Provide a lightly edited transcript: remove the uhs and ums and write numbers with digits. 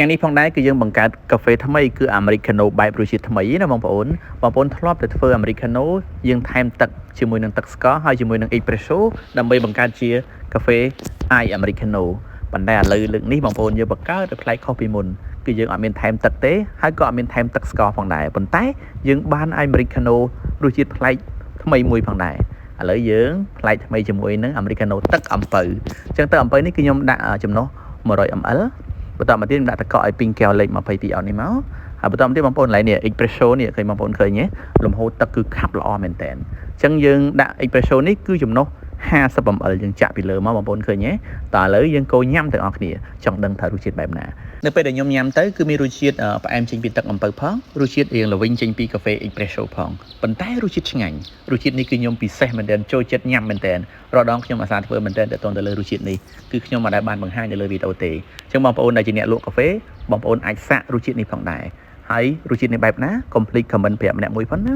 ថ្ងៃនេះផងដែរគឺយើងបង្កើតកាហ្វេថ្មីគឺ Americano បែបរសជាតិថ្មីណាបងប្អូនធ្លាប់តែធ្វើ Americano យើងថែមទឹកជាមួយនឹងទឹកស្ករហើយជាមួយនឹង espresso ដើម្បីបង្កើតជាកាហ្វេ Ice Americano ប៉ុន្តែឥឡូវលើកនេះបងប្អូនយើងបង្កើតឲ្យប្លែកខុសពីមុនគឺយើងអត់មានថែមទឹកទេហើយក៏អត់មានថែមទឹកស្ករផងដែរប៉ុន្តែយើងបាន Americano រសជាតិប្លែកថ្មីមួយផងដែរឥឡូវយើងប្លែកថ្មីជាមួយនឹង Americano ទឹកអំពៅអញ្ចឹងទឹកអំពៅនេះគឺខ្ញុំដាក់ចំណុះ 100 ml បន្តមកទៀតខ្ញុំដាក់ទឹកកកឲ្យពីងកែវលេខ22អត់នេះមកហើយបន្តមកទៀតបងប្អូនឡើយនេះ espresso នេះឃើញបងប្អូនឃើញទេលំហូរទឹកគឺខាប់ល្អមែនតើអញ្ចឹងយើងដាក់ espresso នេះគឺចំណុះ50 ml យើងចាក់ពីលើមកបងប្អូនឃើញទេតើឥឡូវយើងកូរញ៉ាំទាំងអស់គ្នាចង់ដឹងថារសជាតិបែបណានៅពេលដែលខ្ញុំញ៉ាំទៅគឺមានរសជាតិផ្អែមចេញពីទឹកអំពៅផងរសជាតិរៀងល្វីងចេញពីកាហ្វេ espresso ផងប៉ុន្តែរសជាតិឆ្ងាញ់រសជាតិនេះគឺខ្ញុំពិសេសមែនតើចូលចិត្តញ៉ាំមែនតើរាល់ដងខ្ញុំអាសាធ្វើមែនតើទៅលើរសជាតិនេះគឺខ្ញុំមិនដែលបានបង្ហាញនៅលើវីដេអូទេអញ្ចឹងបងប្អូនដែលជាអ្នកលក់កាហ្វេបងប្អូនអាចសាករសជាតិនេះផងដែរហើយរសជាតិនេះបែបណា complete comment ប្រាប់ម្នាក់មួយផងណា